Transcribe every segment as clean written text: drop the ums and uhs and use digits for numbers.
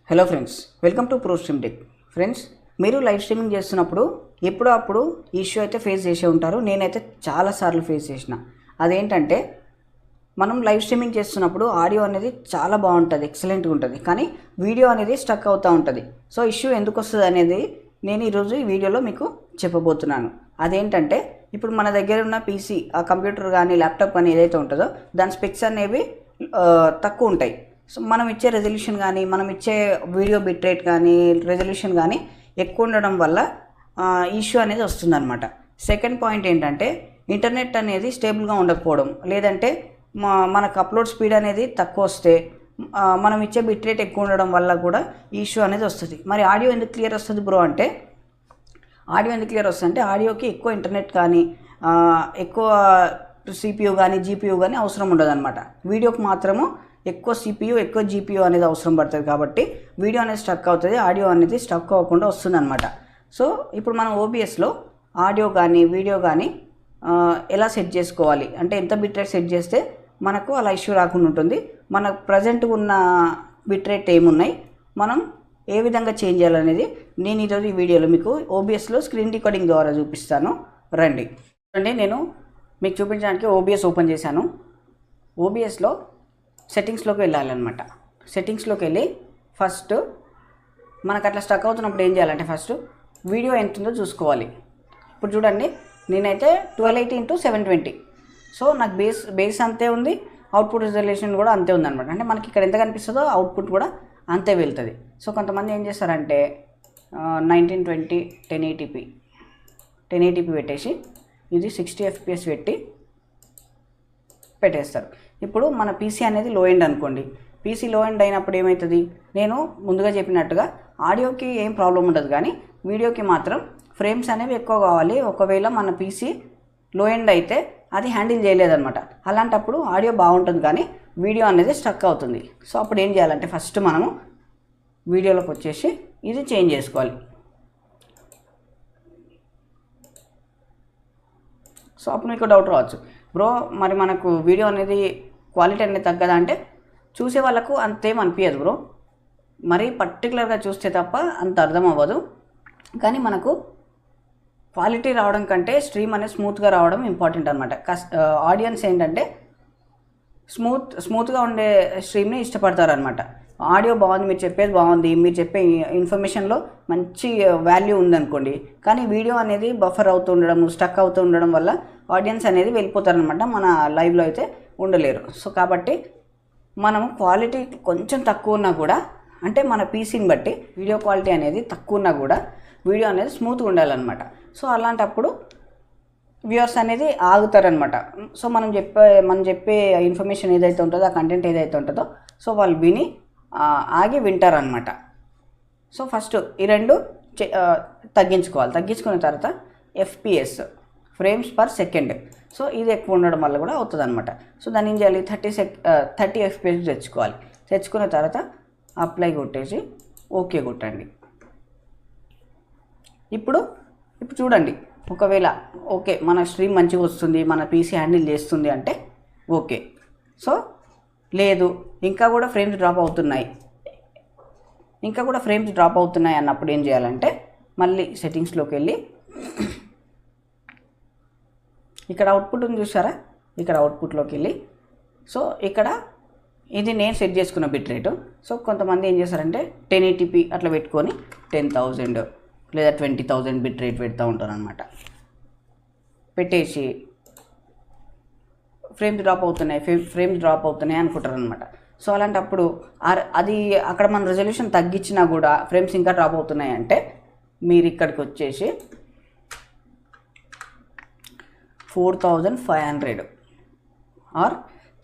Hello friends, welcome to pro stream tech. Friends, మీరు live streaming చేస్తున్నప్పుడు ఎప్పుడో అప్పుడు ఇష్యూ అయితే ఫేస్ చేసే ఉంటారు. నేనైతే చాలాసార్లు ఫేస్ చేసిన. అదేంటంటే, మనం లైవ్ స్ట్రీమింగ్ చేస్తున్నప్పుడు ఆడియో అనేది చాలా బాగుంటుంది, ఎక్సలెంట్గా ఉంటుంది, కానీ వీడియో అనేది స్టక్ అవుతూ ఉంటుంది. సో ఇష్యూ ఎందుకు వస్తుంది అనేది నేను ఈరోజు ఈ వీడియోలో మీకు చెప్పబోతున్నాను. అదేంటంటే, ఇప్పుడు మన దగ్గర ఉన్న పీసీ, ఆ కంప్యూటర్ కానీ ల్యాప్టాప్ కానీ ఏదైతే ఉంటుందో దాని స్పెక్స్ అనేవి తక్కువ ఉంటాయి. సో మనం ఇచ్చే రెజల్యూషన్ కానీ, మనం ఇచ్చే వీడియో బిట్ రేట్ కానీ, రెజల్యూషన్ కానీ ఎక్కువ ఉండడం వల్ల ఇష్యూ అనేది వస్తుందన్నమాట. సెకండ్ పాయింట్ ఏంటంటే, ఇంటర్నెట్ అనేది స్టేబుల్గా ఉండకపోవడం, లేదంటే మనకు అప్లోడ్ స్పీడ్ అనేది తక్కువ వస్తే, మనం ఇచ్చే బిట్ రేట్ ఎక్కువ ఉండడం వల్ల కూడా ఇష్యూ అనేది వస్తుంది. మరి ఆడియో ఎందుకు క్లియర్ వస్తుంది బ్రో అంటే, ఆడియోకి ఎక్కువ ఇంటర్నెట్ కానీ ఎక్కువ సిపియూ కానీ జీపీయూ కానీ అవసరం ఉండదు అనమాట. వీడియోకి మాత్రము ఎక్కువ సిపియూ ఎక్కువ జీపీయూ అనేది అవసరం పడుతుంది. కాబట్టి వీడియో అనేది స్టక్ అవుతుంది, ఆడియో అనేది స్టక్ అవ్వకుండా వస్తుంది అనమాట. సో ఇప్పుడు మనం ఓబిఎస్లో ఆడియో కానీ వీడియో కానీ ఎలా సెట్ చేసుకోవాలి అంటే, ఎంత బిట్ రేట్ సెట్ చేస్తే మనకు అలా ఇష్యూ రాకుండా ఉంటుంది, మనకు ప్రజెంట్ ఉన్న బిట్ రేట్ ఏమున్నాయి, మనం ఏ విధంగా చేంజ్ చేయాలనేది నేను ఈరోజు ఈ వీడియోలో మీకు ఓబిఎస్లో స్క్రీన్ రికార్డింగ్ ద్వారా చూపిస్తాను. రండి. నేను మీకు చూపించడానికి ఓబిఎస్ ఓపెన్ చేశాను. ఓబిఎస్లో సెట్టింగ్స్లోకి వెళ్ళాలన్నమాట. సెట్టింగ్స్లోకి వెళ్ళి ఫస్ట్ మనకు అట్లా స్టక్ అవుతున్నప్పుడు ఏం చేయాలంటే, ఫస్ట్ వీడియో ఎంత ఉందో చూసుకోవాలి. ఇప్పుడు చూడండి, నేనైతే 1280x720, సో నాకు బేస్ అంతే ఉంది, అవుట్పుట్ రిజల్యూషన్ కూడా అంతే ఉందన్నమాట. అంటే మనకి ఇక్కడ ఎంత కనిపిస్తుందో అవుట్పుట్ కూడా అంతే వెళ్తుంది. సో కొంతమంది ఏం చేస్తారంటే 1920 1080p పెట్టేసి ఇది 60 fps పెట్టేస్తారు. ఇప్పుడు మన పీసీ అనేది లో ఎండ్ అనుకోండి. పీసీ లో ఎండ్ అయినప్పుడు ఏమవుతుంది, నేను ముందుగా చెప్పినట్టుగా ఆడియోకి ఏం ప్రాబ్లం ఉండదు, కానీ వీడియోకి మాత్రం ఫ్రేమ్స్ అనేవి ఎక్కువ కావాలి. ఒకవేళ మన పీసీ లో ఎండ్ అయితే అది హ్యాండిల్ చేయలేదన్నమాట. అలాంటప్పుడు ఆడియో బాగుంటుంది కానీ వీడియో అనేది స్టక్ అవుతుంది. సో అప్పుడు ఏం చేయాలంటే, ఫస్ట్ మనము వీడియోలోకి వచ్చేసి ఇది చేంజ్ చేసుకోవాలి. సో అప్పుడు మీకు డౌట్ రావచ్చు, బ్రో మరి మనకు వీడియో అనేది క్వాలిటీ అనేది తగ్గదా అంటే, చూసే వాళ్ళకు అంతేం అనిపించదు బ్రో, మరీ పర్టికులర్గా చూస్తే తప్ప అంత అర్థం అవ్వదు. కానీ మనకు క్వాలిటీ రావడం కంటే స్ట్రీమ్ అనేది స్మూత్గా రావడం ఇంపార్టెంట్ అనమాట. ఆడియన్స్ ఏంటంటే స్మూత్గా ఉండే స్ట్రీమ్ని ఇష్టపడతారనమాట. ఆడియో బాగుంది, మీరు చెప్పేది బాగుంది, మీరు చెప్పే ఇన్ఫర్మేషన్లో మంచి వాల్యూ ఉందనుకోండి, కానీ వీడియో అనేది బఫర్ అవుతూ ఉండడం, స్టక్ అవుతూ ఉండడం వల్ల ఆడియన్స్ అనేది వెళ్ళిపోతారనమాట, మన లైవ్లో అయితే ఉండలేరు. సో కాబట్టి మనము క్వాలిటీ కొంచెం తక్కువ ఉన్నా కూడా, అంటే మన పీసీని బట్టి వీడియో క్వాలిటీ అనేది తక్కువ ఉన్నా కూడా వీడియో అనేది స్మూత్గా ఉండాలన్నమాట. సో అలాంటప్పుడు వ్యూవర్స్ అనేది ఆగుతారనమాట. సో మనం చెప్పే ఇన్ఫర్మేషన్ ఏదైతే ఉంటుందో, ఆ కంటెంట్ ఏదైతే ఉంటుందో, సో వాళ్ళు విని ఆగి వింటారనమాట. సో ఫస్ట్ ఈ రెండు తగ్గించుకోవాలి. తగ్గించుకున్న తర్వాత FPS frames per second, so ఇది ఎక్కువ ఉండడం వల్ల కూడా అవుతుంది అనమాట. సో దాన్ని ఏం చేయాలి, 30 FPS తెచ్చుకోవాలి. తెచ్చుకున్న తర్వాత అప్లై కొట్టేసి ఓకే కొట్టండి. ఇప్పుడు చూడండి, ఒకవేళ ఓకే మన స్ట్రీమ్ మంచిగా వస్తుంది, మన పీసీ హ్యాండిల్ చేస్తుంది అంటే ఓకే. సో లేదు, ఇంకా కూడా ఫ్రేమ్స్ డ్రాప్ అవుతున్నాయి అన్నప్పుడు ఏం చేయాలంటే, మళ్ళీ సెట్టింగ్స్లోకి వెళ్ళి ఇక్కడ అవుట్పుట్ ఉంది చూసారా, ఇక్కడ అవుట్పుట్లోకి వెళ్ళి, సో ఇక్కడ ఇది నేను సెట్ చేసుకున్న బిట్ రేటు. సో కొంతమంది ఏం చేస్తారంటే 1080p అట్లా పెట్టుకొని 10,000 లేదా 20,000 బిట్ రేట్ పెడతా ఉంటారు అనమాట. పెట్టేసి ఫ్రేమ్స్ డ్రాప్ అవుతున్నాయి అనుకుంటారు అనమాట. సో అలాంటప్పుడు అది అక్కడ మన రెజల్యూషన్ తగ్గించినా కూడా ఫ్రేమ్స్ ఇంకా డ్రాప్ అవుతున్నాయి అంటే, మీరు ఇక్కడికి వచ్చేసి 4,500 ఆర్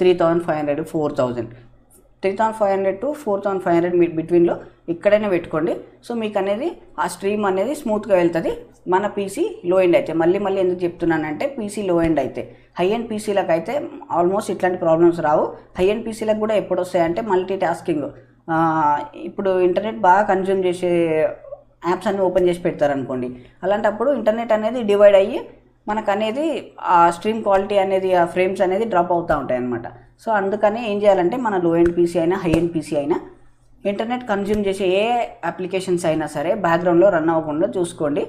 3,500 3,500 to 4,500 బిట్వీన్లో ఎక్కడైనా పెట్టుకోండి. సో మీకు అనేది ఆ స్ట్రీమ్ అనేది స్మూత్గా వెళ్తుంది. మన పీసీ లో ఎండ్ అయితే, మళ్ళీ ఎందుకు చెప్తున్నానంటే, పీసీ లో ఎండ్ అయితే, హై ఎండ్ పీసీలకు అయితే ఆల్మోస్ట్ ఇట్లాంటి ప్రాబ్లమ్స్ రావు. హై ఎండ్ పీసీలకు కూడా ఎప్పుడు వస్తాయంటే, మల్టీ టాస్కింగ్, ఇప్పుడు ఇంటర్నెట్ బాగా కన్జ్యూమ్ చేసే యాప్స్ అన్నీ ఓపెన్ చేసి పెడతారనుకోండి. అలాంటప్పుడు ఇంటర్నెట్ అనేది డివైడ్ అయ్యి మనకు అనేది ఆ స్ట్రీమ్ క్వాలిటీ అనేది, ఆ ఫ్రేమ్స్ అనేది డ్రాప్ అవుతూ ఉంటాయి అన్నమాట. సో అందుకని ఏం చేయాలంటే, మన లో ఎండ్ పీసీ అయినా హై ఎండ్ పీసీ అయినా ఇంటర్నెట్ కన్జ్యూమ్ చేసే ఏ అప్లికేషన్స్ అయినా సరే బ్యాక్గ్రౌండ్లో రన్ అవ్వకుండా చూసుకోండి.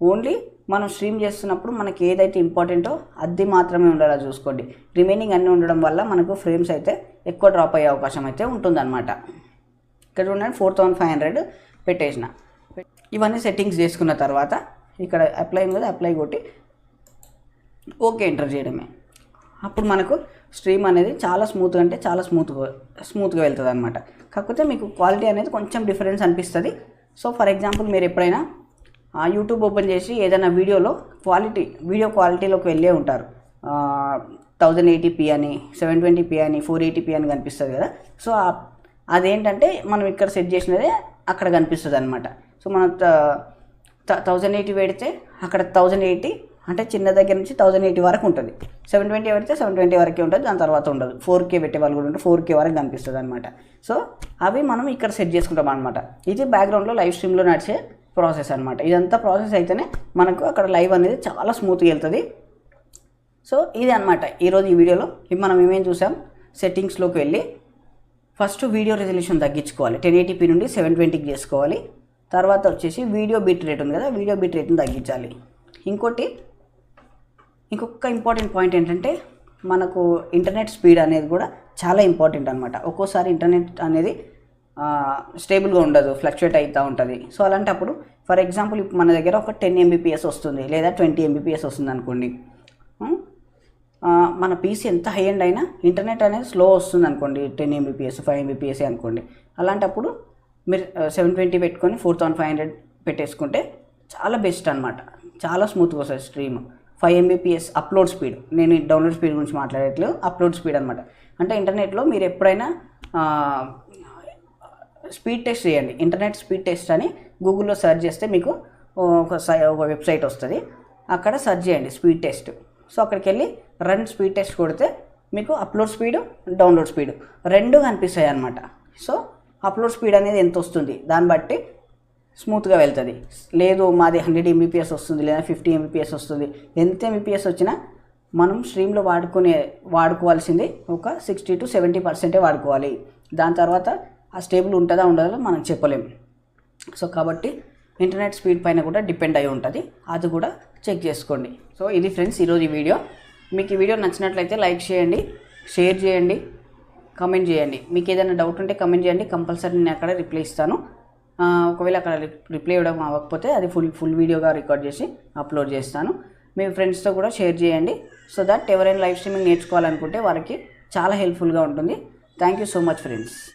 ఓన్లీ మనం స్ట్రీమ్ చేస్తున్నప్పుడు మనకి ఏదైతే ఇంపార్టెంటో అది మాత్రమే ఉండేలా చూసుకోండి. రిమైనింగ్ అన్నీ ఉండడం వల్ల మనకు ఫ్రేమ్స్ అయితే ఎక్కువ డ్రాప్ అయ్యే అవకాశం అయితే ఉంటుందన్నమాట. ఇక్కడ చూడండి 4500 పెట్టేసిన. ఇవన్నీ సెట్టింగ్స్ చేసుకున్న తర్వాత ఇక్కడ అప్లై ఉంది, అప్లై కొట్టి ఓకే ఎంటర్ చేయడమే. అప్పుడు మనకు స్ట్రీమ్ అనేది చాలా స్మూత్గా అంటే చాలా స్మూత్గా వెళ్తుంది అనమాట. కాకపోతే మీకు క్వాలిటీ అనేది కొంచెం డిఫరెన్స్ అనిపిస్తుంది. సో ఫర్ ఎగ్జాంపుల్ మీరు ఎప్పుడైనా యూట్యూబ్ ఓపెన్ చేసి ఏదైనా వీడియో క్వాలిటీలోకి వెళ్ళే ఉంటారు. 1080p అని, 720p అని, 480p అని కనిపిస్తుంది కదా. సో అదేంటంటే మనం ఇక్కడ సెట్ చేసినదే అక్కడ కనిపిస్తుంది అనమాట. సో మనం 1080 పెడితే అక్కడ 1080 అంటే చిన్న దగ్గర నుంచి 1080 వరకు ఉంటుంది. 720 పెడితే 720 వరకే ఉంటుంది, దాని తర్వాత ఉండదు. 4K పెట్టే వాళ్ళు కూడా ఉంటే 4K వరకు కనిపిస్తుంది అనమాట. సో అవి మనం ఇక్కడ సెట్ చేసుకుంటాం అనమాట. ఇది బ్యాక్గ్రౌండ్లో లైవ్ స్ట్రీమ్లో నడిచే ప్రాసెస్ అనమాట. ఇదంతా ప్రాసెస్ అయితేనే మనకు అక్కడ లైవ్ అనేది చాలా స్మూత్గా వెళ్తుంది. సో ఇది అనమాట ఈరోజు ఈ వీడియోలో. మనం ఏమేమి చూసాం, సెట్టింగ్స్లోకి వెళ్ళి ఫస్ట్ వీడియో రెజల్యూషన్ తగ్గించుకోవాలి. 1080p నుండి 720కి చేసుకోవాలి. తర్వాత వచ్చేసి వీడియో బిట్ రేట్ ఉంది కదా, వీడియో బిట్ రేట్ని తగ్గించాలి. ఇంకొక ఇంపార్టెంట్ పాయింట్ ఏంటంటే మనకు ఇంటర్నెట్ స్పీడ్ అనేది కూడా చాలా ఇంపార్టెంట్ అనమాట. ఒక్కోసారి ఇంటర్నెట్ అనేది స్టేబుల్గా ఉండదు, ఫ్లక్చుయేట్ అవుతూ ఉంటుంది. సో అలాంటప్పుడు ఫర్ ఎగ్జాంపుల్ ఇప్పుడు మన దగ్గర ఒక 10 Mbps వస్తుంది లేదా 20 Mbps వస్తుంది అనుకోండి. మన పీసీ ఎంత హై ఎండ్ అయినా ఇంటర్నెట్ అనేది స్లో వస్తుంది అనుకోండి, 10 Mbps 5 Mbps అనుకోండి. అలాంటప్పుడు మీరు 720 పెట్టుకొని 4500 పెట్టేసుకుంటే చాలా బెస్ట్ అనమాట. చాలా స్మూత్గా వస్తుంది స్ట్రీమ్. 5 Mbps అప్లోడ్ స్పీడ్, నేను డౌన్లోడ్ స్పీడ్ గురించి మాట్లాడట్లేదు, అప్లోడ్ స్పీడ్ అనమాట. అంటే ఇంటర్నెట్లో మీరు ఎప్పుడైనా స్పీడ్ టెస్ట్ చేయండి. ఇంటర్నెట్ స్పీడ్ టెస్ట్ అని గూగుల్లో సెర్చ్ చేస్తే మీకు ఒక వెబ్సైట్ వస్తుంది. అక్కడ సెర్చ్ చేయండి స్పీడ్ టెస్ట్. సో అక్కడికి వెళ్ళి రన్ స్పీడ్ టెస్ట్ కొడితే మీకు అప్లోడ్ స్పీడ్, డౌన్లోడ్ స్పీడ్ రెండు కనిపిస్తాయి అన్నమాట. సో అప్లోడ్ స్పీడ్ అనేది ఎంత వస్తుంది దాన్ని బట్టి స్మూత్గా వెళ్తుంది. లేదు మాది 100 Mbps వస్తుంది లేదా 50 Mbps వస్తుంది, ఎంత Mbps వచ్చినా మనం స్ట్రీమ్లో వాడుకోవాల్సింది ఒక 60 to 70% వాడుకోవాలి. దాని తర్వాత ఆ స్టేబుల్ ఉంటుందా ఉండదో మనం చెప్పలేము. సో కాబట్టి ఇంటర్నెట్ స్పీడ్ పైన కూడా డిపెండ్ అయి ఉంటుంది, అది కూడా చెక్ చేసుకోండి. సో ఇది ఫ్రెండ్స్ ఈరోజు ఈ వీడియో. మీకు ఈ వీడియో నచ్చినట్లయితే లైక్ చేయండి, షేర్ చేయండి, కామెంట్ చేయండి. మీకు ఏదైనా డౌట్ ఉంటే కామెంట్ చేయండి, కంపల్సరీ నేను అక్కడ రిప్లై ఇస్తాను. ఒకవేళ అక్కడ రిప్లై ఇవ్వడం అవ్వకపోతే అది ఫుల్ వీడియోగా రికార్డ్ చేసి అప్లోడ్ చేస్తాను. మీ ఫ్రెండ్స్తో కూడా షేర్ చేయండి. సో దట్ ఎవరైనా లైవ్ స్ట్రీమింగ్ నేర్చుకోవాలనుకుంటే వారికి చాలా హెల్ప్ఫుల్గా ఉంటుంది. Thank you so much friends.